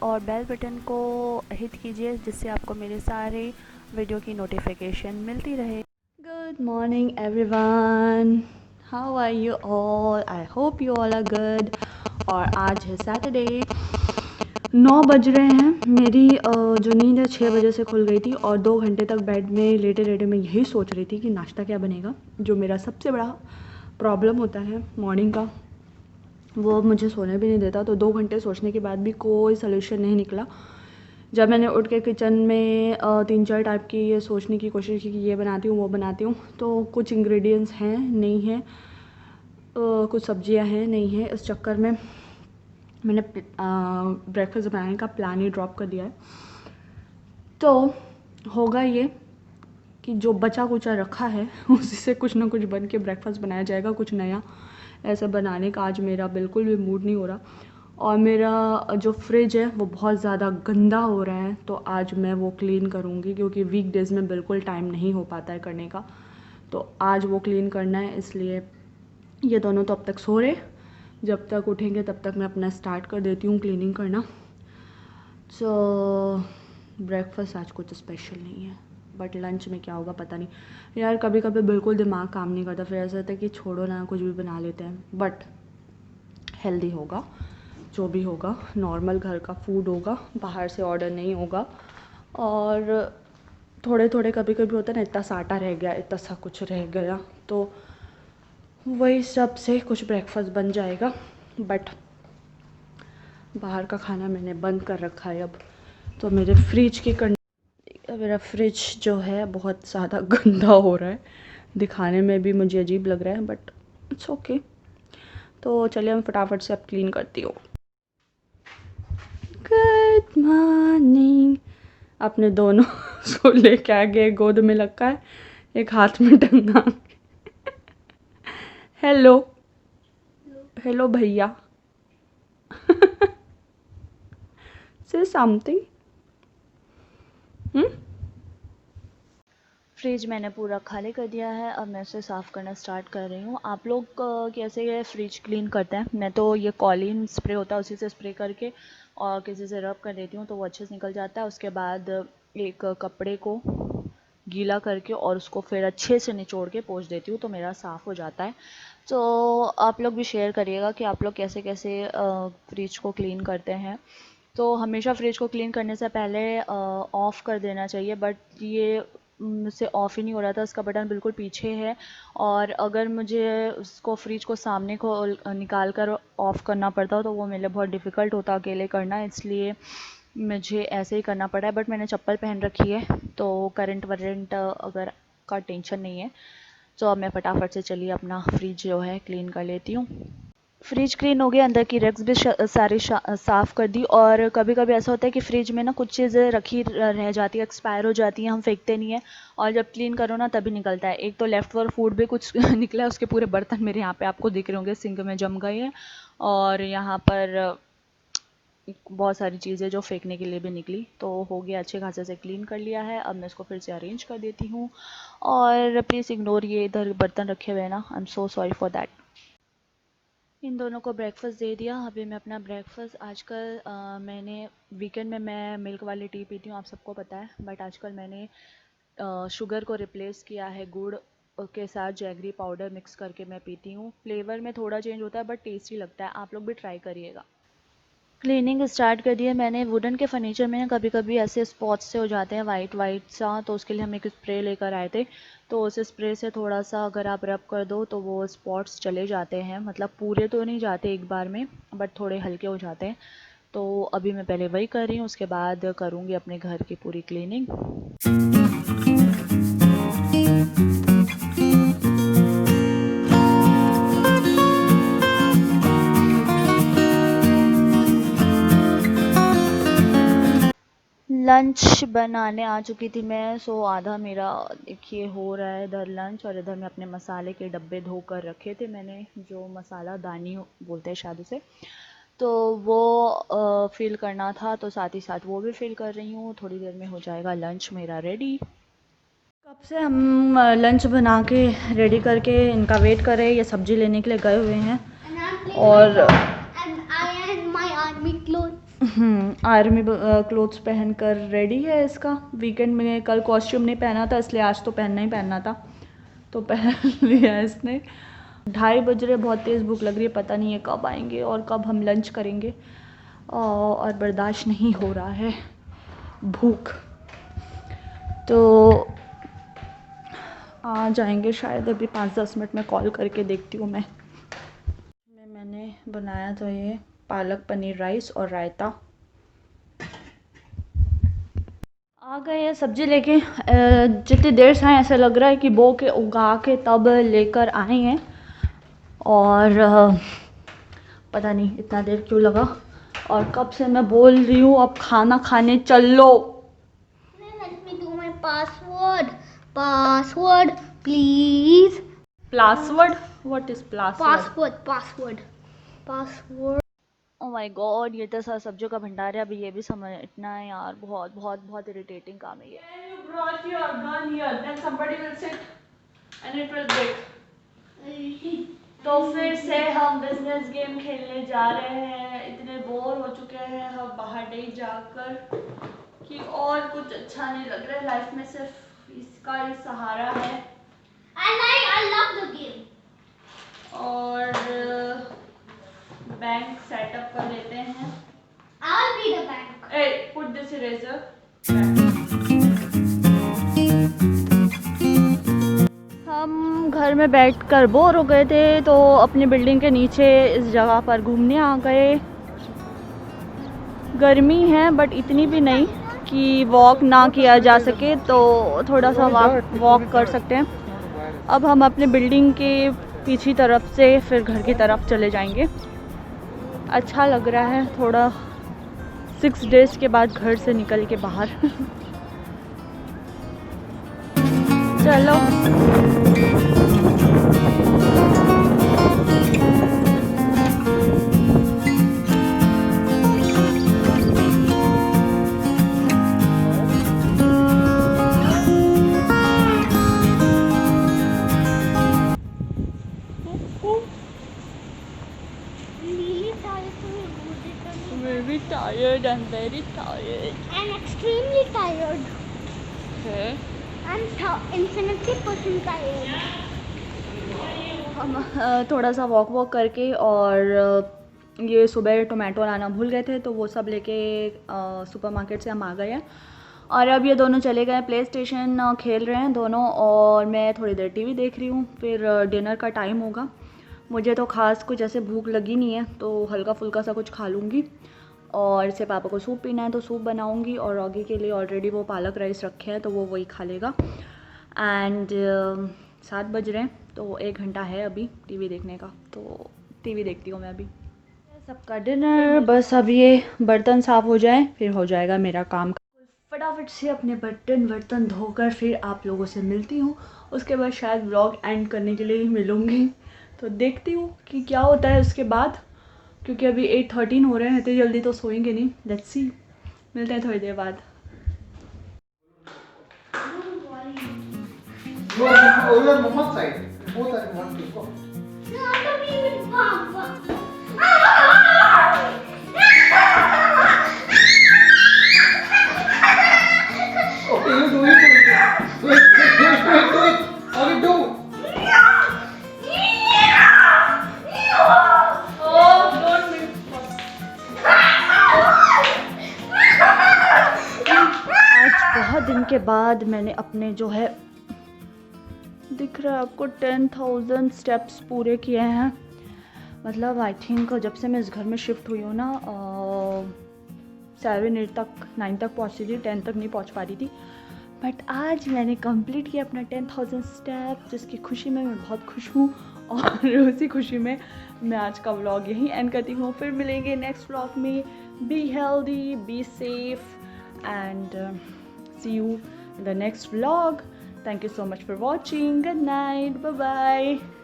और bell button को hit कीजिए जिससे आपको मेरे सारे वीडियो की नोटिफिकेशन मिलती रहे। Good morning everyone, how are you all? I hope you all are good. और आज है सैटरडे, 9 बज रहे हैं। मेरी जो नींद है 6 बजे से खुल गई थी और 2 घंटे तक बेड में लेटे लेटे मैं यही सोच रही थी कि नाश्ता क्या बनेगा। जो मेरा सबसे बड़ा प्रॉब्लम होता है मॉर्निंग का, वो मुझे सोने भी नहीं देता। तो 2 घंटे सोचने के बाद भी कोई सलूशन नहीं निकला। जब मैंने उठ के किचन में 3-4 टाइप की ये सोचने की कोशिश की कि ये बनाती हूँ वो बनाती हूँ, तो कुछ इंग्रेडिएंट्स हैं नहीं हैं, कुछ सब्जियां हैं नहीं हैं। इस चक्कर में मैंने ब्रेकफास्ट बनाने का प्लान ही ड्रॉप कर दिया है। तो होगा ये कि जो बचा कुचा रखा है उसी से कुछ ना कुछ बन के ब्रेकफास्ट बनाया जाएगा, कुछ नया ऐसा बनाने का आज मेरा बिल्कुल भी मूड नहीं हो रहा। और मेरा जो फ्रिज है वो बहुत ज़्यादा गंदा हो रहा है, तो आज मैं वो क्लीन करूँगी क्योंकि वीकडेज़ में बिल्कुल टाइम नहीं हो पाता है करने का। तो आज वो क्लीन करना है, इसलिए ये दोनों तो अब तक सो रहे, जब तक उठेंगे तब तक मैं अपना स्टार्ट कर देती हूँ क्लीनिंग करना। सो ब्रेकफास्ट आज कुछ स्पेशल नहीं है, बट लंच में क्या होगा पता नहीं यार। कभी कभी बिल्कुल दिमाग काम नहीं करता, फिर ऐसा होता है कि छोड़ो ना, कुछ भी बना लेते हैं। बट हेल्दी होगा, जो भी होगा नॉर्मल घर का फूड होगा, बाहर से ऑर्डर नहीं होगा। और थोड़े थोड़े कभी कभी होता है ना, इतना सा आटा रह गया, इतना सा कुछ रह गया, तो वही सब से कुछ ब्रेकफास्ट बन जाएगा। बट बाहर का खाना मैंने बंद कर रखा है अब। तो मेरे फ्रिज की मेरा फ्रिज जो है बहुत ज़्यादा गंदा हो रहा है, दिखाने में भी मुझे अजीब लग रहा है, बट इट्स ओके। तो चलिए मैं फटाफट से अब क्लीन करती हूँ। Good morning. अपने दोनों को लेके आ गए, गोद में रखा है, एक हाथ में टंगा। हेलो हेलो भैया। से समथिंग। फ्रिज मैंने पूरा खाली कर दिया है, अब मैं इसे साफ़ करना स्टार्ट कर रही हूँ। आप लोग कैसे ये फ्रिज क्लीन करते हैं? मैं तो ये कॉलिन स्प्रे होता है उसी से स्प्रे करके और किसी से रब कर देती हूँ तो वो अच्छे से निकल जाता है। उसके बाद एक कपड़े को गीला करके और उसको फिर अच्छे से निचोड़ के पोंछ देती हूँ तो मेरा साफ़ हो जाता है। तो आप लोग भी शेयर करिएगा कि आप लोग कैसे कैसे फ्रिज को क्लीन करते हैं। तो हमेशा फ्रिज को क्लीन करने से पहले ऑफ़ कर देना चाहिए, बट ये मुझसे ऑफ़ ही नहीं हो रहा था। इसका बटन बिल्कुल पीछे है और अगर मुझे उसको फ्रिज को सामने को निकाल कर ऑफ़ करना पड़ता तो वो मेरे लिए बहुत डिफ़िकल्ट होता अकेले करना, इसलिए मुझे ऐसे ही करना पड़ा है। बट मैंने चप्पल पहन रखी है तो करंट वरेंट अगर का टेंशन नहीं है। तो अब मैं फटाफट से चलिए अपना फ्रिज जो है क्लीन कर लेती हूँ। फ्रिज क्लीन हो गया, अंदर की रैक्स भी सारी साफ़ कर दी। और कभी कभी ऐसा होता है कि फ्रिज में ना कुछ चीज़ें रखी रह जाती है, एक्सपायर हो जाती हैं, हम फेंकते नहीं है और जब क्लीन करो ना तभी निकलता है। एक तो लेफ़्ट ओवर फूड भी कुछ निकला है, उसके पूरे बर्तन मेरे यहाँ पे आपको दिख रहे होंगे सिंक में जम गए हैं। और यहाँ पर बहुत सारी चीज़ें जो फेंकने के लिए भी निकली। तो हो गया, अच्छे खासे से क्लीन कर लिया है। अब मैं इसको फिर से अरेंज कर देती हूँ। और प्लीज़ इग्नोर ये इधर बर्तन रखे हुए हैं ना, I am so sorry for that. इन दोनों को ब्रेकफास्ट दे दिया। अभी मैं अपना ब्रेकफास्ट आजकल मैंने वीकेंड में मैं मिल्क वाली टी पीती हूँ, आप सबको पता है। बट आजकल मैंने शुगर को रिप्लेस किया है, गुड़ के साथ जैगरी पाउडर मिक्स करके मैं पीती हूँ। फ्लेवर में थोड़ा चेंज होता है बट टेस्टी लगता है, आप लोग भी ट्राई करिएगा। क्लीनिंग स्टार्ट कर दी है मैंने। वुडन के फर्नीचर में ना कभी कभी ऐसे स्पॉट्स से हो जाते हैं वाइट वाइट सा, तो उसके लिए हम एक स्प्रे लेकर आए थे। तो उस स्प्रे से थोड़ा सा अगर आप रब कर दो तो वो स्पॉट्स चले जाते हैं, मतलब पूरे तो नहीं जाते एक बार में बट थोड़े हल्के हो जाते हैं। तो अभी मैं पहले वही कर रही हूँ, उसके बाद करूँगी अपने घर की पूरी क्लीनिंग। लंच बनाने आ चुकी थी मैं। सो आधा मेरा देखिए हो रहा है इधर लंच, और इधर मैं अपने मसाले के डब्बे धो कर रखे थे मैंने, जो मसाला दानी बोलते हैं शायद उसे। तो वो फिल करना था, तो साथ ही साथ वो भी फिल कर रही हूँ। थोड़ी देर में हो जाएगा लंच मेरा रेडी। कब से हम लंच बना के रेडी करके इनका वेट कर रहे हैं, ये सब्जी लेने के लिए गए हुए हैं। और आर्मी क्लोथ्स पहन कर रेडी है इसका। वीकेंड में कल कॉस्ट्यूम नहीं पहना था, इसलिए आज तो पहनना ही पहनना था, तो पहन लिया इसने। 2:30 बज रहे, बहुत तेज़ भूख लग रही है, पता नहीं है कब आएंगे और कब हम लंच करेंगे, और बर्दाश्त नहीं हो रहा है भूख, तो आ जाएंगे शायद अभी 5-10 मिनट में। कॉल करके देखती हूँ मैं। मैंने बनाया तो ये पालक पनीर राइस और रायता। आ गए हैं सब्जी लेके। जितनी देर से आए ऐसा लग रहा है कि बो के उगा के तब लेकर आए हैं, और पता नहीं इतना देर क्यों लगा। और कब से मैं बोल रही हूँ अब खाना खाने चल लो। Password please. Password? What is password? Oh my god, ये तो सारा सब्जियों का भंडार है, अभी ये भी समेटना है यार। बहुत बहुत बहुत इरिटेटिंग काम है ये। You brought your gun here, then somebody will sit and it will break. तो फिर से हम बिजनेस गेम खेलने जा रहे हैं। इतने बोर हो चुके हैं हम बाहर नहीं जाकर कि और कुछ अच्छा नहीं लग रहा है लाइफ में, सिर्फ इसका ही सहारा है। I love the game. और बैंक सेटअप कर लेते हैं। I'll be the bank. Hey, put this eraser. हम घर में बैठकर बोर हो गए थे, तो अपनी बिल्डिंग के नीचे इस जगह पर घूमने आ गए। गर्मी है बट इतनी भी नहीं कि वॉक ना किया जा सके, तो थोड़ा सा वॉक कर सकते हैं। अब हम अपने बिल्डिंग के पीछे तरफ से फिर घर की तरफ चले जाएंगे। अच्छा लग रहा है थोड़ा 6 डेज के बाद घर से निकल के बाहर। चलो very tired. I'm very tired. I'm extremely tired. Okay. I'm infinity% tired. हम थोड़ा सा वॉक करके, और ये सुबह टोमेटो लाना भूल गए थे, तो वो सब लेके सुपरमार्केट से हम आ गए हैं। और अब ये दोनों चले गए प्ले स्टेशन खेल रहे हैं दोनों, और मैं थोड़ी देर टीवी देख रही हूँ। फिर डिनर का टाइम होगा। मुझे तो ख़ास कुछ ऐसे भूख लगी नहीं है, तो हल्का फुल्का सा कुछ खा लूँगी। और इससे पापा को सूप पीना है तो सूप बनाऊँगी, और रॉगी के लिए ऑलरेडी वो पालक राइस रखे हैं तो वो वही खा लेगा। एंड 7 बज रहे हैं, तो 1 घंटा है अभी टीवी देखने का, तो टीवी देखती हूँ मैं अभी। सबका डिनर, बस अब ये बर्तन साफ़ हो जाए फिर हो जाएगा मेरा काम। फटाफट से अपने बर्तन धोकर फिर आप लोगों से मिलती हूँ। उसके बाद शायद व्लॉग एंड करने के लिए ही मिलूँगी, तो देखती हूँ कि क्या होता है उसके बाद, क्योंकि अभी 8:13 हो रहे हैं, इतनी जल्दी तो सोएंगे नहीं। लेट्स सी, मिलते हैं थोड़ी देर बाद। Mohammed side both are one to go. No, I don't even want. Okay, you do it. Do it. Okay, do. आज बहुत दिन के बाद मैंने अपने जो है, दिख रहा है आपको, 10,000 स्टेप्स पूरे किए हैं। मतलब आई थिंक जब से मैं इस घर में शिफ्ट हुई हूँ ना, 7, 8 तक 9 तक पहुँची थी, 10 तक नहीं पहुँच पा रही थी। बट आज मैंने कंप्लीट किया अपना 10,000 स्टेप, जिसकी खुशी में मैं बहुत खुश हूँ। और उसी खुशी में मैं आज का व्लॉग यहीं एंड करती हूँ। फिर मिलेंगे नेक्स्ट व्लॉग में। Be healthy, be safe, and see you in the next vlog. Thank you so much for watching. Good night. Bye bye.